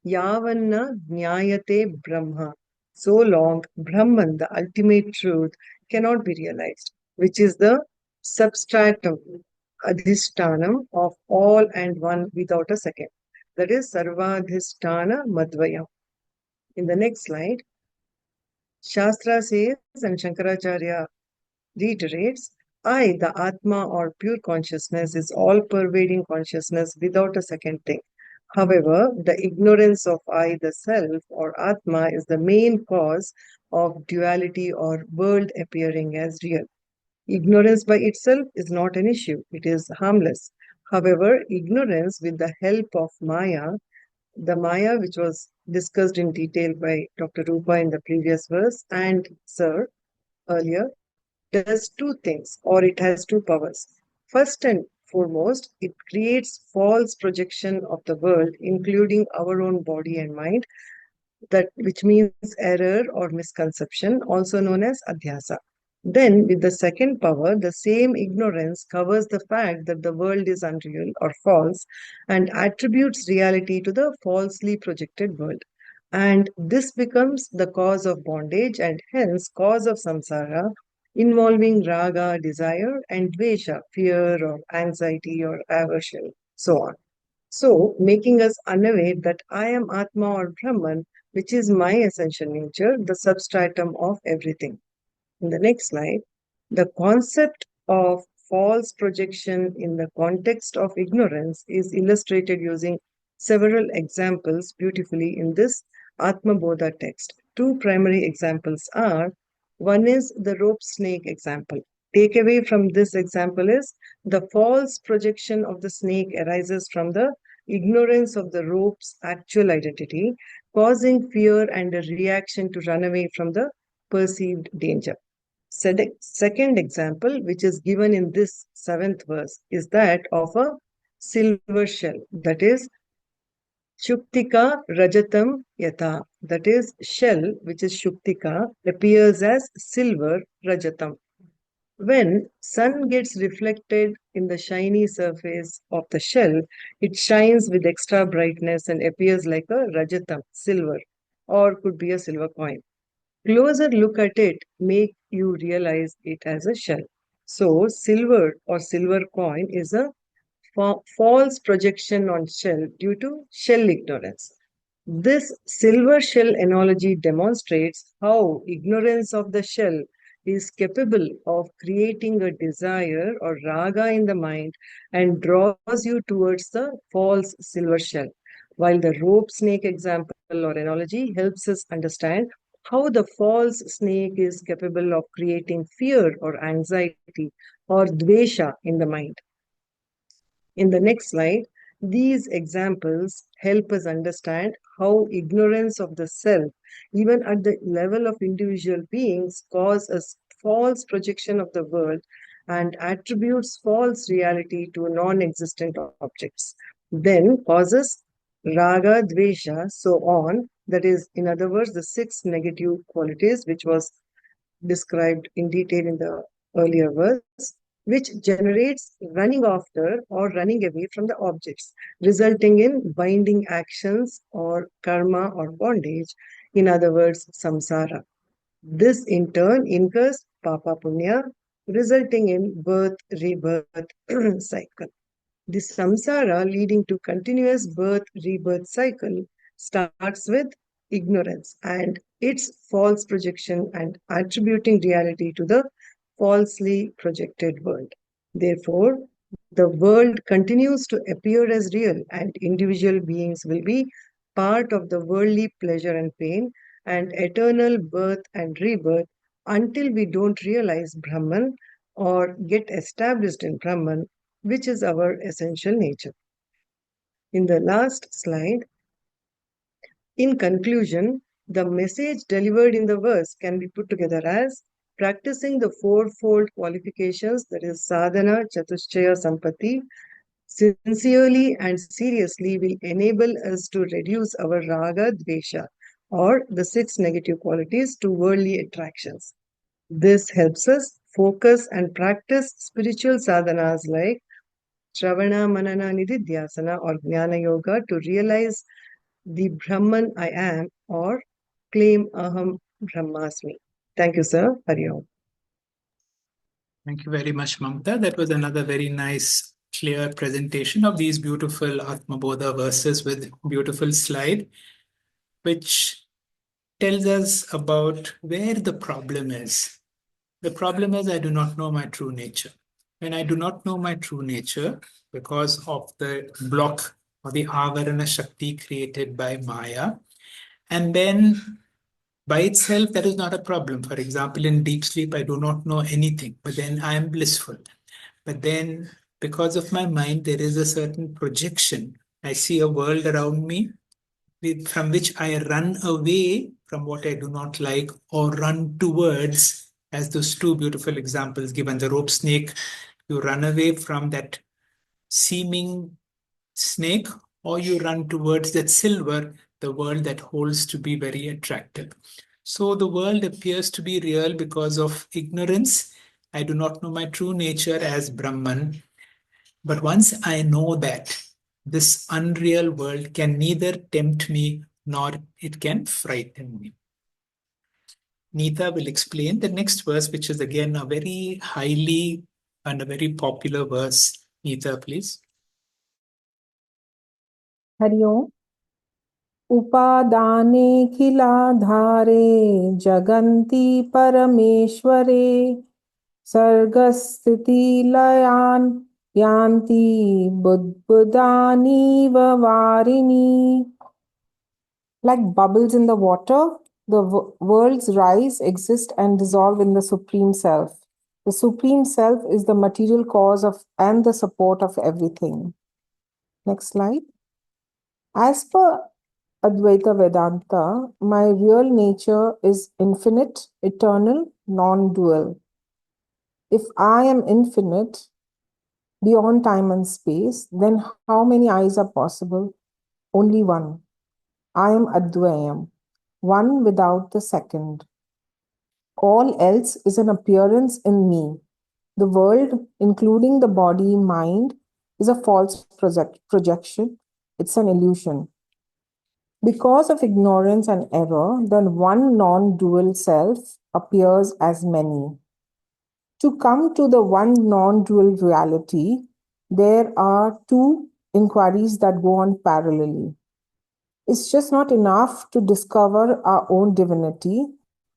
Yavanna Jnayate Brahma so long Brahman, the ultimate truth, cannot be realized, which is the substratum, adhishtanam of all and one without a second. That is Sarvadhisthana Madvayam. In the next slide, Shastra says, and Shankaracharya reiterates, I, the Atma or pure consciousness, is all pervading consciousness without a second thing. However, the ignorance of I, the self or Atma, is the main cause of duality or world appearing as real. Ignorance by itself is not an issue, it is harmless. However, ignorance with the help of Maya, the Maya which was discussed in detail by Dr. Rupa in the previous verse and Sir earlier, does two things or it has two powers. First and foremost, it creates false projection of the world, including our own body and mind, that which means error or misconception, also known as adhyasa. Then, with the second power, the same ignorance covers the fact that the world is unreal or false and attributes reality to the falsely projected world. And this becomes the cause of bondage and hence cause of samsara, involving raga, desire, and dvesha, fear or anxiety or aversion, so on. So, making us unaware that I am Atma or Brahman, which is my essential nature, the substratum of everything. In the next slide, the concept of false projection in the context of ignorance is illustrated using several examples beautifully in this Atma Bodha text. Two primary examples are, one is the rope snake example. Takeaway from this example is the false projection of the snake arises from the ignorance of the rope's actual identity, causing fear and a reaction to run away from the perceived danger. Second example, which is given in this seventh verse, is that of a silver shell, that is Shuktika Rajatam Yata, that is shell, which is Shuktika, appears as silver Rajatam. When sun gets reflected in the shiny surface of the shell, it shines with extra brightness and appears like a Rajatam, silver, or could be a silver coin. Closer look at it make you realize it as a shell. So silver or silver coin is a false projection on shell due to shell ignorance. This silver shell analogy demonstrates how ignorance of the shell is capable of creating a desire or raga in the mind and draws you towards the false silver shell. While the rope snake example or analogy helps us understand how the false snake is capable of creating fear or anxiety or dvesha in the mind. In the next slide, these examples help us understand how ignorance of the self, even at the level of individual beings, cause a false projection of the world and attributes false reality to non-existent objects. Then causes raga, dvesha, so on. That is, in other words, the six negative qualities which was described in detail in the earlier verse, which generates running after or running away from the objects, resulting in binding actions or karma or bondage, in other words, samsara. This in turn incurs papa punya, resulting in birth, rebirth cycle. The samsara leading to continuous birth rebirth cycle starts with ignorance and its false projection and attributing reality to the falsely projected world. Therefore, the world continues to appear as real and individual beings will be part of the worldly pleasure and pain and eternal birth and rebirth until we don't realize Brahman or get established in Brahman, which is our essential nature. In the last slide, in conclusion, the message delivered in the verse can be put together as practicing the fourfold qualifications, that is sadhana, chatushchaya, sampatti, sincerely and seriously will enable us to reduce our raga, dvesha, or the six negative qualities to worldly attractions. This helps us focus and practice spiritual sadhanas like Shravana, Manana, Nididhyasana or Jnana Yoga to realize the Brahman I am or claim Aham Brahmasmi. Thank you, sir. Hari Om. Thank you very much, Mamta. That was another very nice, clear presentation of these beautiful Atma Bodha verses with beautiful slide, which tells us about where the problem is. The problem is I do not know my true nature. When I do not know my true nature, because of the block or the avarana shakti created by Maya, and then by itself, that is not a problem. For example, in deep sleep, I do not know anything, but then I am blissful. But then, because of my mind, there is a certain projection. I see a world around me from which I run away from what I do not like or run towards, as those two beautiful examples given the rope snake, you run away from that seeming snake or you run towards that silver, the world that holds to be very attractive. So the world appears to be real because of ignorance. I do not know my true nature as Brahman. But once I know that this unreal world can neither tempt me nor it can frighten me. Neeta will explain the next verse, which is again a very highly and a very popular verse. Neeta, please. Hari ओम् उपादानेऽखिलाधारे जगन्ति परमेश्वरे सर्गस्थितिलयान् यान्ति बुद्बुदानीव वारिणि. Like bubbles in the water, the worlds rise, exist, and dissolve in the Supreme Self. The Supreme Self is the material cause of and the support of everything. Next slide. As per Advaita Vedanta, my real nature is infinite, eternal, non-dual. If I am infinite, beyond time and space, then how many eyes are possible? Only one. I am Advayam, one without the second. All else is an appearance in me. The world, including the body, mind, is a false projection. It's an illusion. Because of ignorance and error, the one non-dual self appears as many. To come to the one non-dual reality, there are two inquiries that go on parallelly. It's just not enough to discover our own divinity,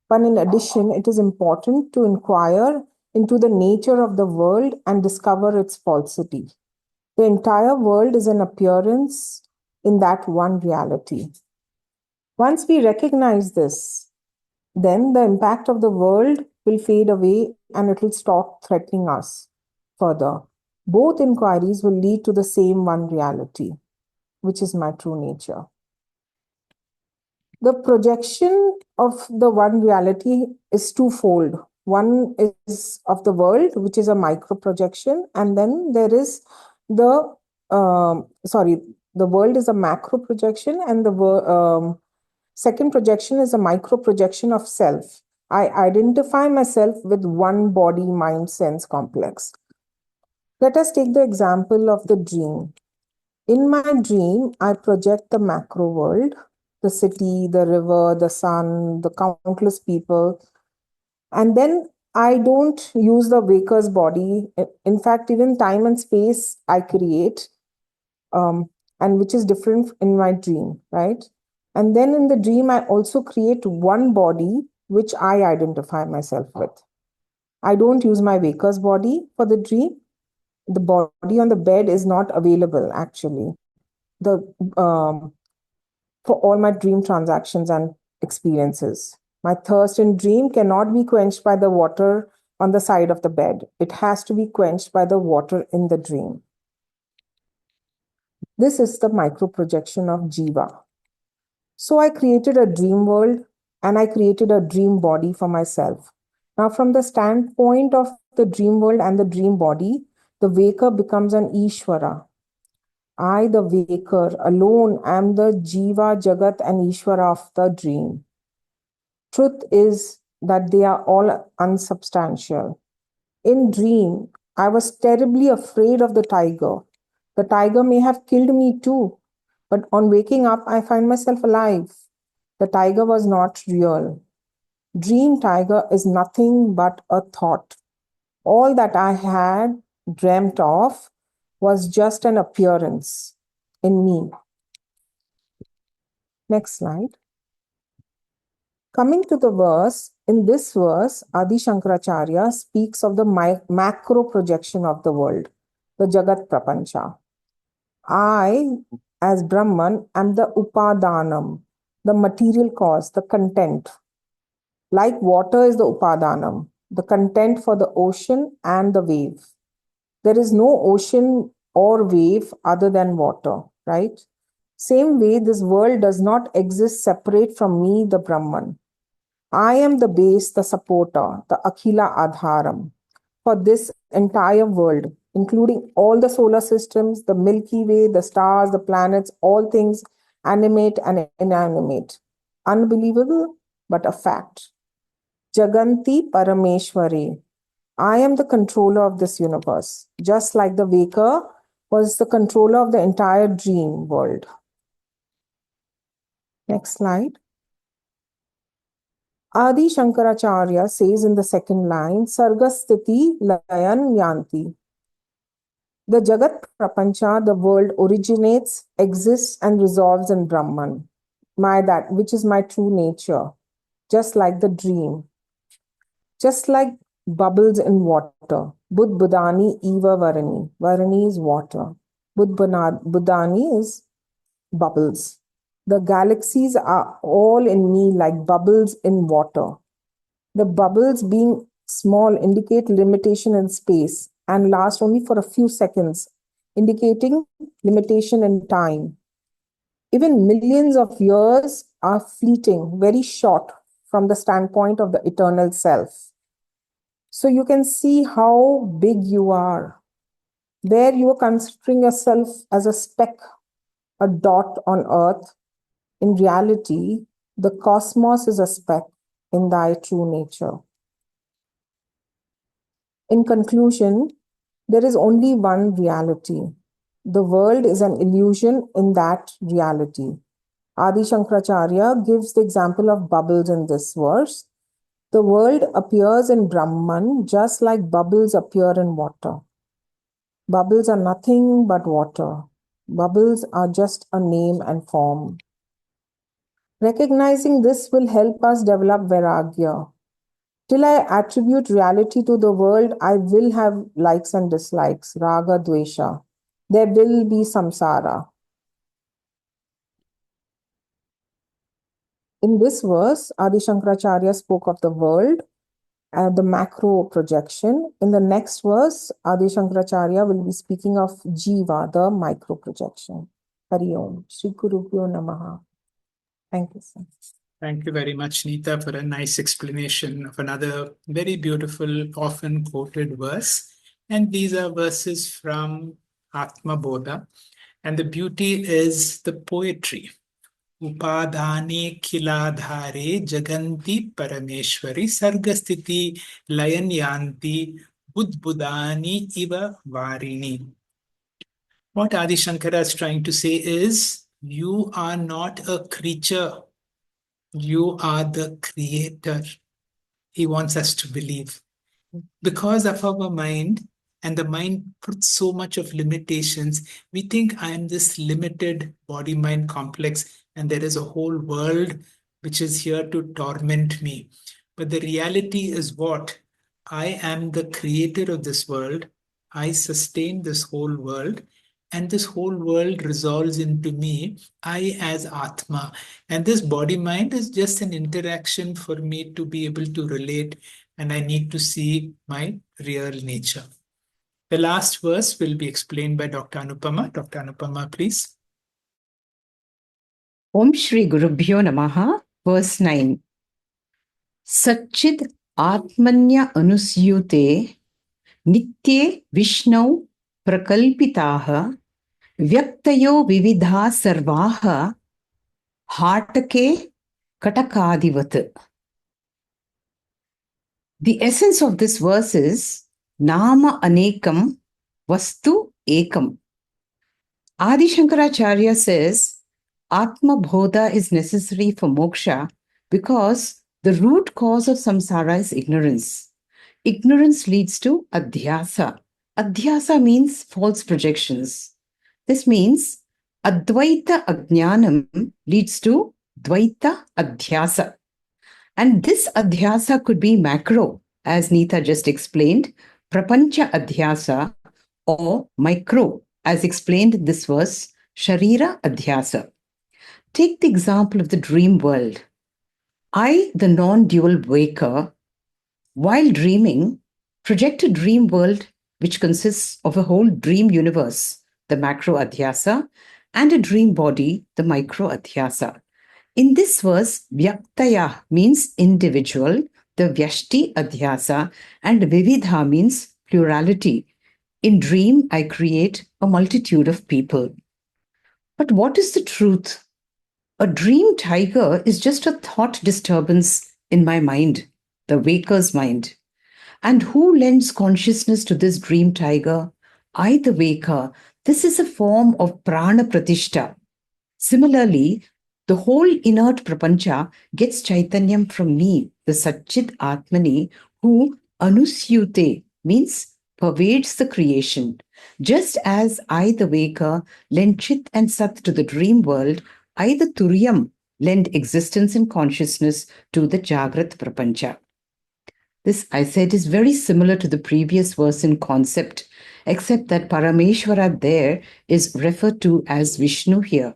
but in addition, it is important to inquire into the nature of the world and discover its falsity. The entire world is an appearance in that one reality. Once we recognize this, then the impact of the world will fade away and it will stop threatening us further. Both inquiries will lead to the same one reality, which is my true nature. The projection of the one reality is twofold. One is of the world, which is a micro projection, and then there is the world is a macro projection, and the second projection is a micro projection of self. I identify myself with one body, mind, sense complex. Let us take the example of the dream. In my dream, I project the macro world, the city, the river, the sun, the countless people. And then I don't use the waker's body. In fact, even time and space I create, and which is different in my dream, right? And then in the dream, I also create one body which I identify myself with. I don't use my waker's body for the dream. The body on the bed is not available, actually. For all my dream transactions and experiences. My thirst in dream cannot be quenched by the water on the side of the bed. It has to be quenched by the water in the dream. This is the micro projection of Jiva. So I created a dream world and I created a dream body for myself. Now, from the standpoint of the dream world and the dream body, the waker becomes an Ishvara. I, the waker, alone am the Jiva, Jagat, and Ishvara of the dream. Truth is that they are all unsubstantial. In dream, I was terribly afraid of the tiger. The tiger may have killed me too, but on waking up, I find myself alive. The tiger was not real. Dream tiger is nothing but a thought. All that I had dreamt of was just an appearance in me. Next slide. Coming to the verse, in this verse, Adi Shankaracharya speaks of the macro projection of the world, the Jagat Prapancha. I, as Brahman, am the Upadanam, the material cause, the content. Like water is the Upadanam, the content for the ocean and the wave. There is no ocean or wave other than water, right? Same way, this world does not exist separate from me, the Brahman. I am the base, the supporter, the Akhila Adharam for this entire world, including all the solar systems, the Milky Way, the stars, the planets, all things animate and inanimate. Unbelievable, but a fact. Jaganti Parameshwari. I am the controller of this universe, just like the waker was the controller of the entire dream world. Next slide. Adi Shankaracharya says in the second line, Sargasthiti Layan Yanti. The Jagat Prapancha, the world originates, exists, and resolves in Brahman, that which is my true nature, just like the dream, just like bubbles in water. Bud Budani Eva Varani. Varani is water. Budani is bubbles. The galaxies are all in me like bubbles in water. The bubbles, being small, indicate limitation in space and last only for a few seconds, indicating limitation in time. Even millions of years are fleeting, very short from the standpoint of the eternal self. So you can see how big you are. There you are considering yourself as a speck, a dot on earth. In reality, the cosmos is a speck in thy true nature. In conclusion, there is only one reality. The world is an illusion in that reality. Adi Shankaracharya gives the example of bubbles in this verse. The world appears in Brahman just like bubbles appear in water. Bubbles are nothing but water. Bubbles are just a name and form. Recognizing this will help us develop Vairagya. Till I attribute reality to the world, I will have likes and dislikes, raga, dvesha. There will be samsara. In this verse, Adi Shankaracharya spoke of the world and the macro projection. In the next verse, Adi Shankaracharya will be speaking of jiva, the micro projection. Hari Om. Shri Gurubhyo Namaha. Thank you, sir. Thank you very much, Neeta, for a nice explanation of another very beautiful, often quoted verse. And these are verses from Atma Bodha. And the beauty is the poetry. Upadhane khiladhare jaganti parameshwari sargasthiti layanyanti budbudani iva varini. What Adi Shankara is trying to say is, you are not a creature. You are the creator. He wants us to believe. Because of our mind, and the mind puts so much of limitations, we think I am this limited body mind complex, and there is a whole world which is here to torment me. But the reality is what? I am the creator of this world. I sustain this whole world, and this whole world resolves into me, I as Atma. And this body mind is just an interaction for me to be able to relate, and I need to see my real nature. The last verse will be explained by Dr. Anupama. Dr. Anupama, please. Om Shri Gurubhyo Namaha, verse 9. Satchid Atmanya Anusyute Nitye Vishnau Prakalpitaha Vyaktayo Vividha Sarvaha Hatake Katakadivat. The essence of this verse is Nama Anekam Vastu Ekam. Adi Shankaracharya says Atma Bodha is necessary for moksha because The root cause of samsara is ignorance. Ignorance leads to adhyasa. Adhyasa means false projections. This means advaita ajnanam leads to dvaita adhyasa. And this adhyasa could be macro, as Neeta just explained, prapancha adhyasa, or micro, as explained in this verse, sharira adhyasa. Take the example of the dream world. I, the non-dual waker, while dreaming, project a dream world which consists of a whole dream universe, the macro adhyasa, and a dream body, the micro adhyasa. In this verse, vyaktaya means individual, the vyashti adhyasa, and vividha means plurality. In dream, I create a multitude of people. But what is the truth? A dream tiger is just a thought disturbance in my mind, the waker's mind. And who lends consciousness to this dream tiger? I, the waker. This is a form of prana pratishta. Similarly, the whole inert prapancha gets chaitanyam from me, the Satchit Atmani, who anusyute means pervades the creation. Just as I, the waker, lend chit and sat to the dream world, I, the turyam, lend existence and consciousness to the jagrat prapancha. This, I said, is very similar to the previous verse in concept, except that Parameshwara there is referred to as Vishnu here.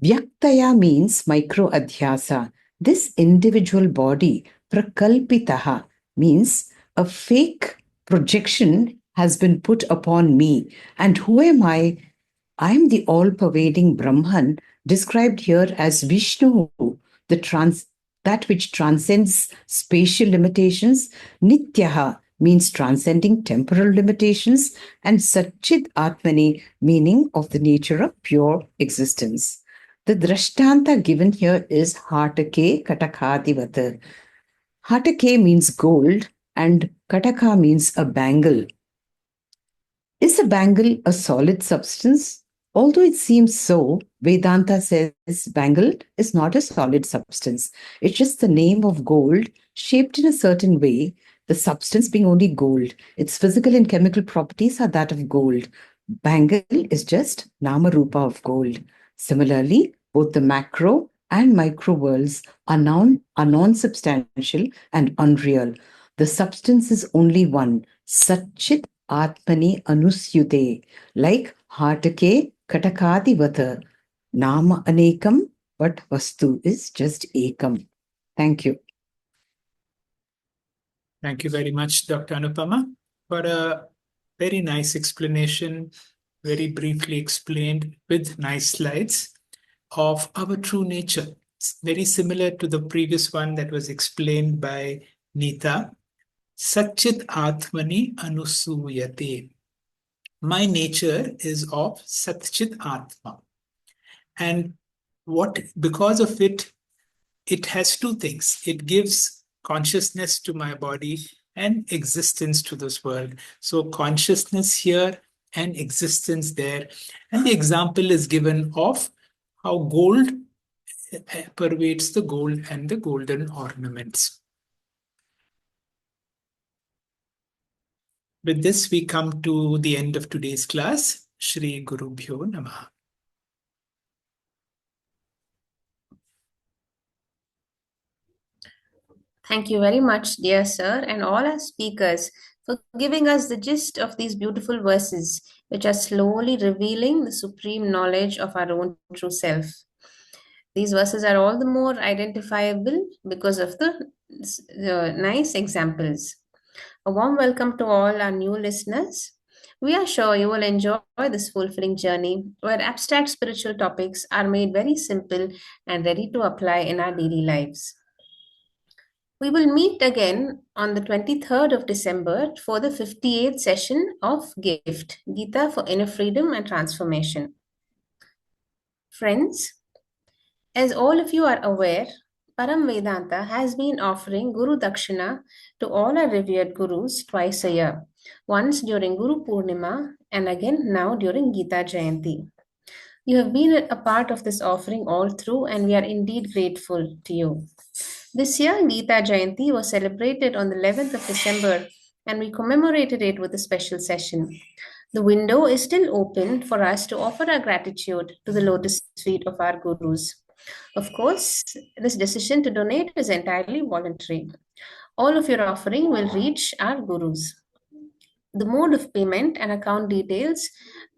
Vyaktaya means micro adhyasa. This individual body, prakalpitaha, means a fake projection has been put upon me. And who am I? I am the all-pervading Brahman, described here as Vishnu, that which transcends spatial limitations. Nityaha means transcending temporal limitations, and Satchit Atmani, meaning of the nature of pure existence. The drashtanta given here is Hatake Katakadivat. Hatake means gold and Kataka means a bangle. Is a bangle a solid substance? Although it seems so, Vedanta says bangle is not a solid substance. It's just the name of gold shaped in a certain way, the substance being only gold. Its physical and chemical properties are that of gold. Bangle is just Nama Rupa of gold. Similarly, both the macro and micro worlds are non-substantial and unreal. The substance is only one, Satchit Atmani Anusyute, like Hatake Katakadivata. Nama Anekam, but Vastu is just Ekam. Thank you. Thank you very much, Dr. Anupama, for a very nice explanation, very briefly explained with nice slides of our true nature. It's very similar to the previous one that was explained by Neeta. Satchit Atmani Anusuyate. My nature is of Satchit Atma. And because of it, it has two things. It gives consciousness to my body and existence to this world. So consciousness here and existence there. And the example is given of how gold pervades the gold and the golden ornaments. With this, we come to the end of today's class. Shri Guru Bhyo Namaha. Thank you very much, dear sir, and all our speakers for giving us the gist of these beautiful verses, which are slowly revealing the supreme knowledge of our own true self. These verses are all the more identifiable because of the nice examples. A warm welcome to all our new listeners. We are sure you will enjoy this fulfilling journey where abstract spiritual topics are made very simple and ready to apply in our daily lives. We will meet again on the 23rd of December for the 58th session of GIFT, Gita for Inner Freedom and Transformation. Friends, as all of you are aware, Param Vedanta has been offering Guru Dakshina to all our revered Gurus twice a year, once during Guru Purnima and again now during Gita Jayanti. You have been a part of this offering all through, and we are indeed grateful to you. This year, Gita Jayanti was celebrated on the 11th of December, and we commemorated it with a special session. The window is still open for us to offer our gratitude to the lotus feet of our gurus. Of course, this decision to donate is entirely voluntary. All of your offering will reach our gurus. The mode of payment and account details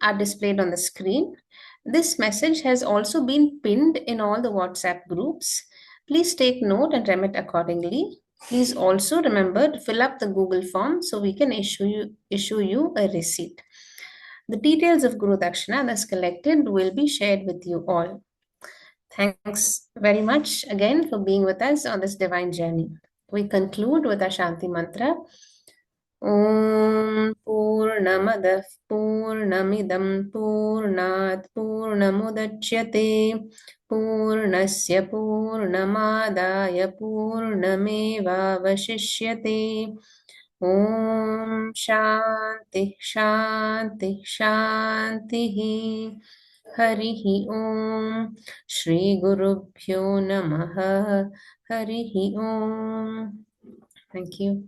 are displayed on the screen. This message has also been pinned in all the WhatsApp groups. Please take note and remit accordingly. Please also remember to fill up the Google form so we can issue you a receipt. The details of Guru Dakshina thus collected will be shared with you all. Thanks very much again for being with us on this divine journey. We conclude with our Shanti mantra. ॐ पूर्णमदः पूर्णमिदं पूर्णात् पूर्णमुदच्यते पूर्णस्य पूर्णमादाय पूर्णमेवावशिष्यते ॐ शान्ति शान्ति शान्तिः हरिः ॐ श्रीगुरुभ्यो नमः हरिः ॐ Thank you.